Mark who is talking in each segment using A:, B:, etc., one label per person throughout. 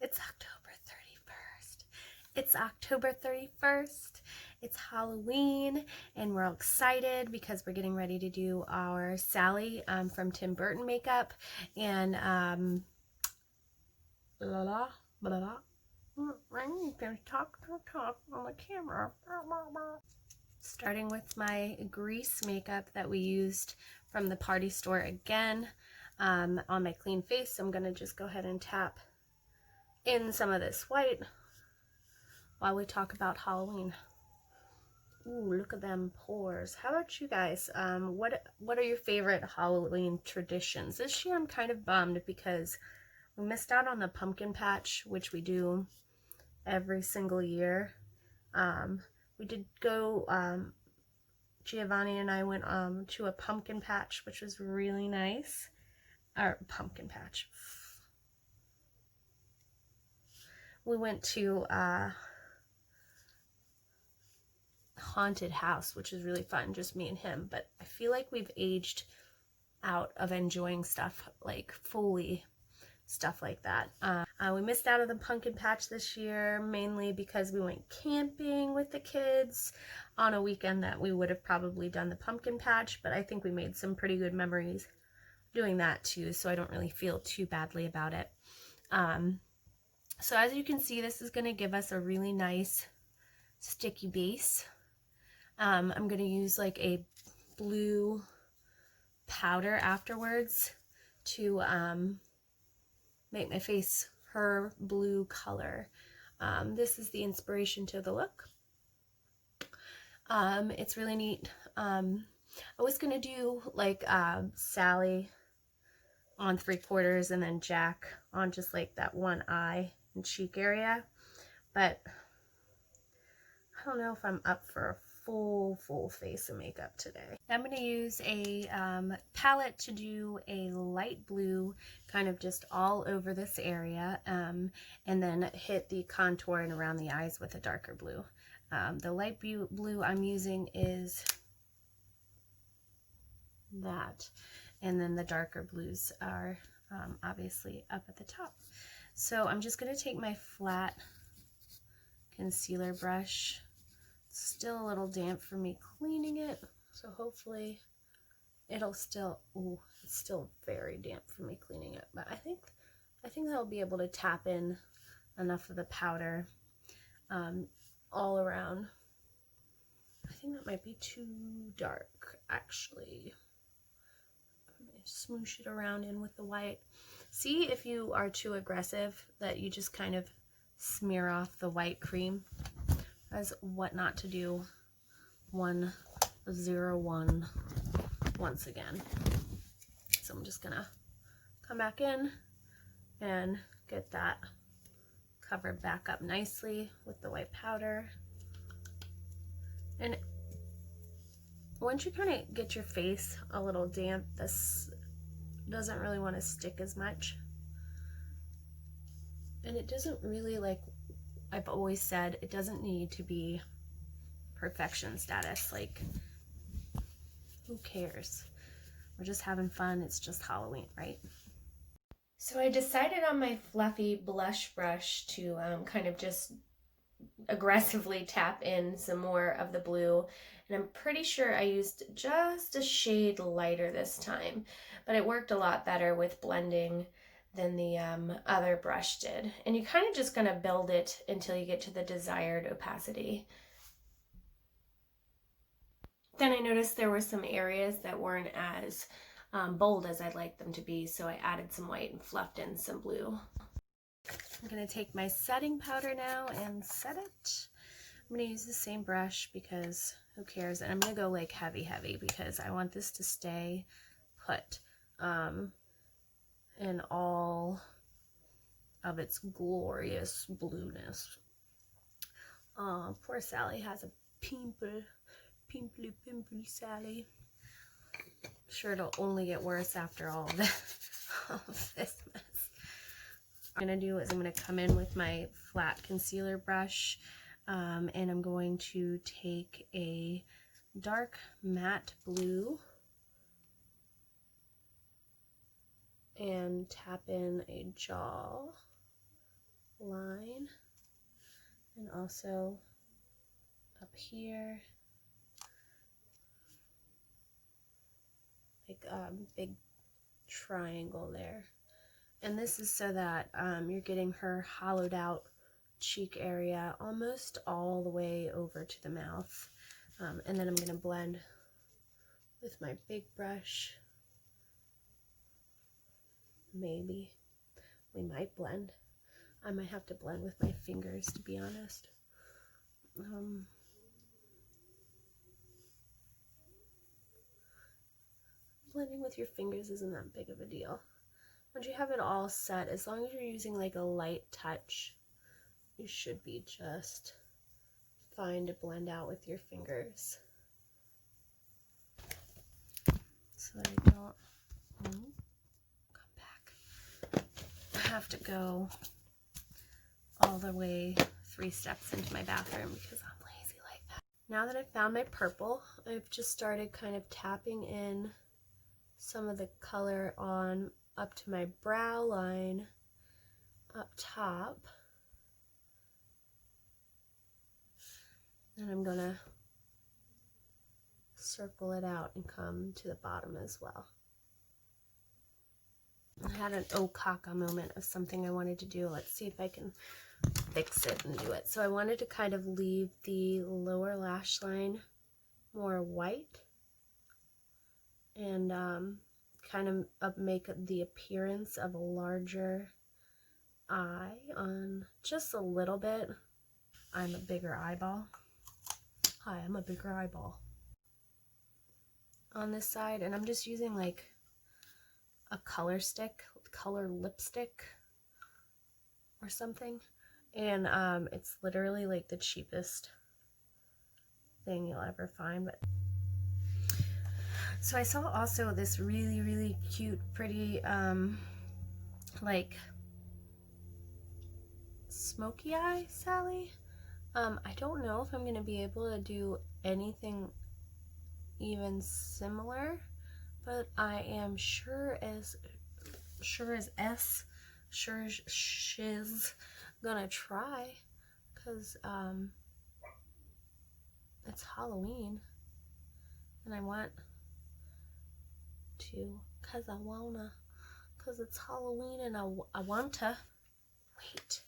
A: It's October 31st. It's October 31st. It's Halloween, and we're all excited because we're getting ready to do our Sally from Tim Burton makeup. And talk on the camera. Starting with my grease makeup that we used from the party store again on my clean face. I'm gonna just go ahead and tap in some of this white while we talk about Halloween. Ooh, look at them pores. How about you guys? What are your favorite Halloween traditions? This year I'm kind of bummed because we missed out on the pumpkin patch, which we do every single year. We did go, Giovanni and I went to a pumpkin patch, which was really nice. Or pumpkin patch. We went to haunted house, which is really fun, just me and him. But I feel like we've aged out of enjoying stuff like Foley, stuff like that. We missed out on the pumpkin patch this year, mainly because we went camping with the kids on a weekend that we would have probably done the pumpkin patch, but I think we made some pretty good memories doing that too, so I don't really feel too badly about it. So as you can see, this is going to give us a really nice sticky base. I'm going to use like a blue powder afterwards to make my face her blue color. This is the inspiration to the look. It's really neat. I was going to do like Sally on 3/4 and then Jack on just like that one eye and cheek area, but I don't know if I'm up for a full face of makeup today. I'm going to use a palette to do a light blue kind of just all over this area, and then hit the contour and around the eyes with a darker blue. The light blue I'm using is that, and then the darker blues are obviously up at the top. So I'm just going to take my flat concealer brush. It's still a little damp for me cleaning it, so hopefully it'll still, ooh, it's still very damp for me cleaning it, but I think I'll be able to tap in enough of the powder all around. I think that might be too dark, actually. Smoosh it around in with the white. See if you are too aggressive that you just kind of smear off the white cream. As what not to do. 101 once again. So I'm just gonna come back in and get that covered back up nicely with the white powder. And once you kind of get your face a little damp, this doesn't really want to stick as much. And it doesn't really, like I've always said, it doesn't need to be perfection status. Like, who cares? We're just having fun. It's just Halloween, right? So I decided on my fluffy blush brush to kind of just aggressively tap in some more of the blue, and I'm pretty sure I used just a shade lighter this time, but it worked a lot better with blending than the other brush did. And you kind of just gonna build it until you get to the desired opacity. Then I noticed there were some areas that weren't as bold as I'd like them to be, so I added some white and fluffed in some blue. I'm going to take my setting powder now and set it. I'm going to use the same brush because who cares? And I'm going to go like heavy because I want this to stay put in all of its glorious blueness. Oh, poor Sally has a pimply Sally. I'm sure it'll only get worse after all of this mess. What I'm going to do is I'm going to come in with my flat concealer brush, and I'm going to take a dark matte blue and tap in a jaw line, and also up here, like a big triangle there. And this is so that you're getting her hollowed out cheek area almost all the way over to the mouth. And then I'm going to blend with my big brush. Maybe we might blend. I might have to blend with my fingers, to be honest. Blending with your fingers isn't that big of a deal. Once you have it all set, as long as you're using like a light touch, you should be just fine to blend out with your fingers. So that I don't come back. I have to go all the way 3 steps into my bathroom because I'm lazy like that. Now that I've found my purple, I've just started kind of tapping in some of the color on up to my brow line up top. And I'm gonna circle it out and come to the bottom as well. I had an oh caca moment of something I wanted to do. Let's see if I can fix it and do it. So I wanted to kind of leave the lower lash line more white and kind of make the appearance of a larger eye on just a little bit. I'm a bigger eyeball. Hi, I'm a bigger eyeball. On this side, and I'm just using like a color stick, color lipstick or something. And it's literally like the cheapest thing you'll ever find. But so I saw also this really, really cute, pretty, like smoky eye Sally. I don't know if I'm going to be able to do anything even similar, but I am sure as shiz gonna try, because it's Halloween and I want to, because it's Halloween and I want to wait.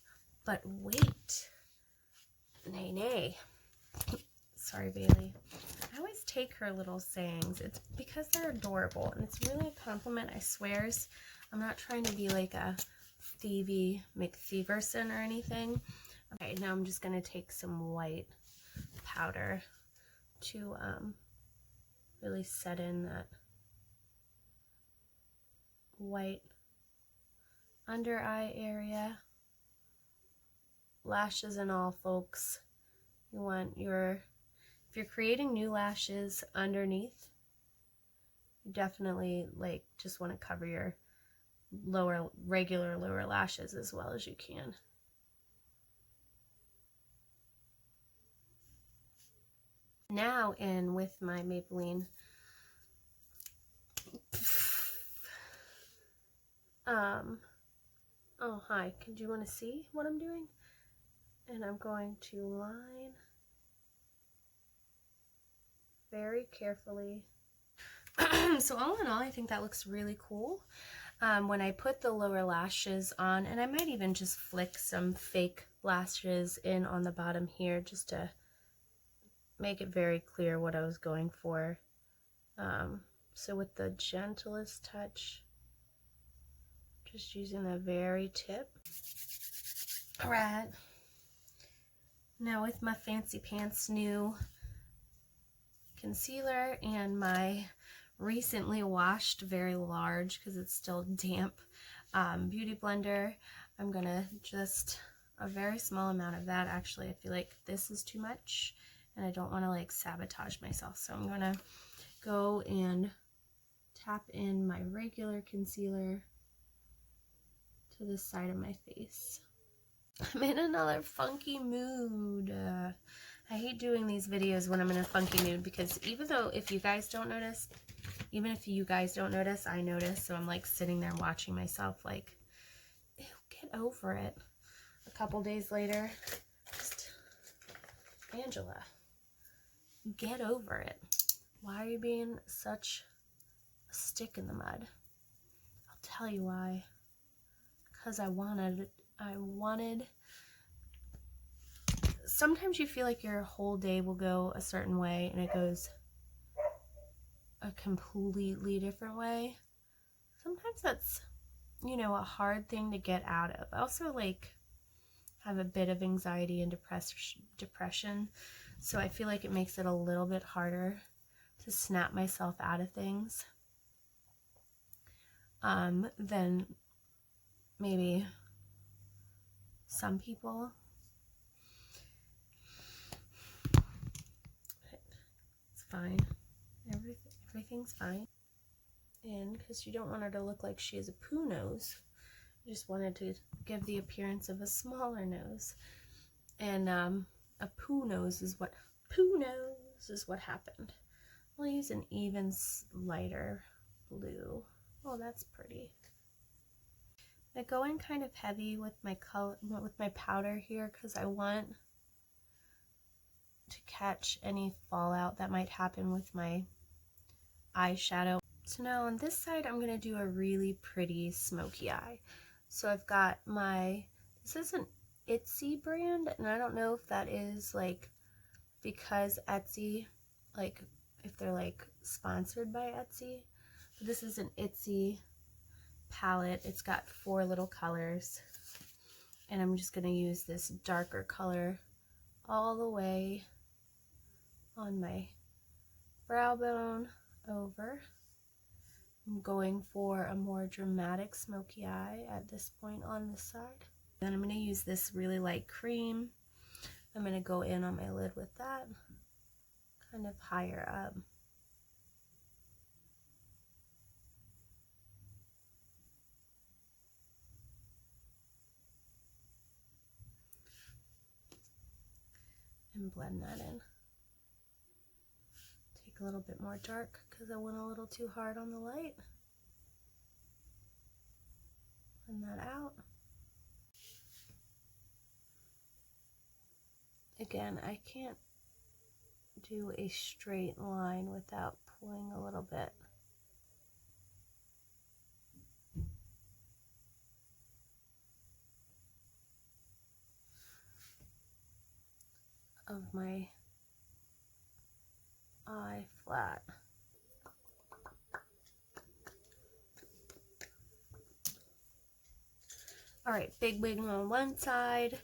A: Nay. Sorry, Bailey. I always take her little sayings. It's because they're adorable, and it's really a compliment, I swears. I'm not trying to be like a Thievey McTheverson or anything. Okay, now I'm just going to take some white powder to really set in that white under eye area. Lashes and all, folks. You want your, if you're creating new lashes underneath, you definitely like just want to cover your regular lower lashes as well as you can. Now in with my Maybelline oh hi, do you want to see what I'm doing? And I'm going to line very carefully. So all in all, I think that looks really cool. When I put the lower lashes on, and I might even just flick some fake lashes in on the bottom here just to make it very clear what I was going for. So with the gentlest touch, just using the very tip. All right. Now with my Fancy Pants new concealer and my recently washed, very large because it's still damp, beauty blender, I'm gonna just a very small amount of that. Actually, I feel like this is too much and I don't want to like sabotage myself, so I'm gonna go and tap in my regular concealer to the side of my face. I'm in another funky mood. I hate doing these videos when I'm in a funky mood because even if you guys don't notice, I notice. So I'm like sitting there watching myself like, ew, get over it. a couple days later, just, Angela, get over it. Why are you being such a stick in the mud? I'll tell you why. Because I wanted, sometimes you feel like your whole day will go a certain way and it goes a completely different way. Sometimes that's, you know, a hard thing to get out of. I also like have a bit of anxiety and depression, so I feel like it makes it a little bit harder to snap myself out of things than maybe some people. It's fine. Everything's fine. And because you don't want her to look like she has a poo nose, you just wanted to give the appearance of a smaller nose. And a poo nose is what happened. I'll use an even lighter blue. Oh, that's pretty. I go in kind of heavy with my color, with my powder here, because I want to catch any fallout that might happen with my eyeshadow. So now on this side, I'm going to do a really pretty smoky eye. So I've got this is an Etsy brand, and I don't know if that is like because Etsy, like if they're like sponsored by Etsy, but this is an Etsy palette. It's got 4 little colors, and I'm just going to use this darker color all the way on my brow bone over. I'm going for a more dramatic smoky eye at this point on this side. Then I'm going to use this really light cream. I'm going to go in on my lid with that, kind of higher up. And blend that in. Take a little bit more dark because I went a little too hard on the light. Blend that out. Again, I can't do a straight line without pulling a little bit of my eye flat. Alright, big wing on one side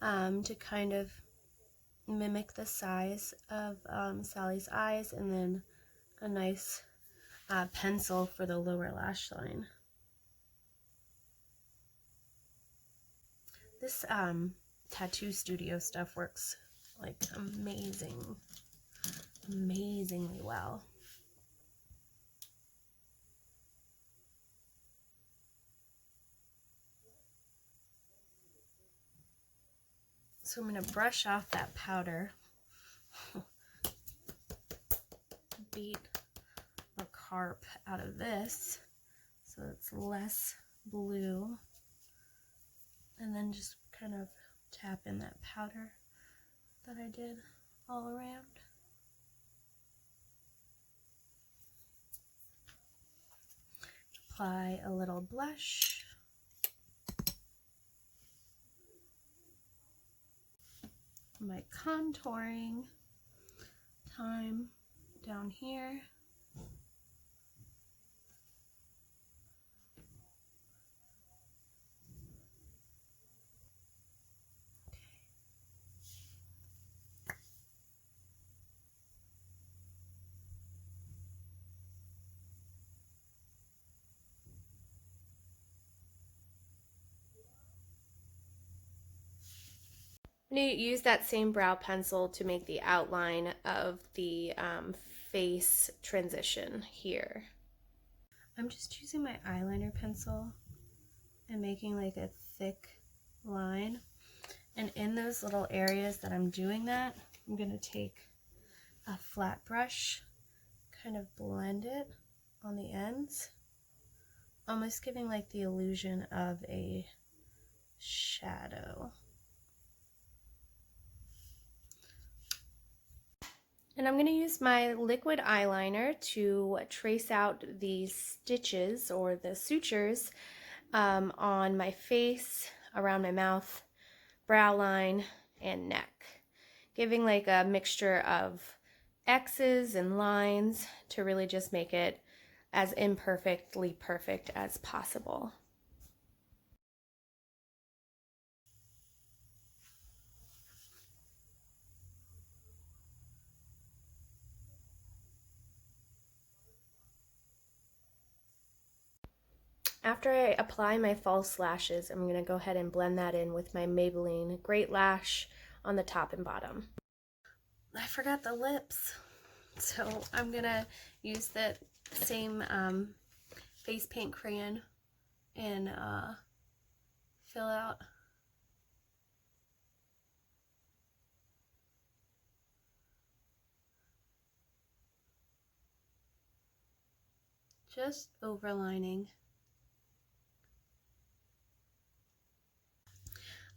A: to kind of mimic the size of Sally's eyes, and then a nice pencil for the lower lash line. This tattoo studio stuff works like amazingly well. So I'm going to brush off that powder, beat the carp out of this so it's less blue, and then just kind of tap in that powder that I did all around. Apply a little blush. My contouring time down here. I'm going to use that same brow pencil to make the outline of the face transition here. I'm just using my eyeliner pencil and making like a thick line. And in those little areas that I'm doing that, I'm going to take a flat brush, kind of blend it on the ends, almost giving like the illusion of a shadow. And I'm going to use my liquid eyeliner to trace out the stitches or the sutures on my face, around my mouth, brow line, and neck, giving like a mixture of X's and lines to really just make it as imperfectly perfect as possible. After I apply my false lashes, I'm going to go ahead and blend that in with my Maybelline Great Lash on the top and bottom. I forgot the lips, so I'm going to use the same face paint crayon and fill out just overlining.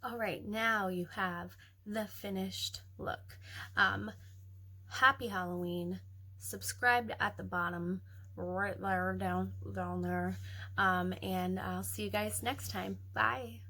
A: All right, now you have the finished look. Happy Halloween. Subscribe at the bottom right there, down there, and I'll see you guys next time. Bye.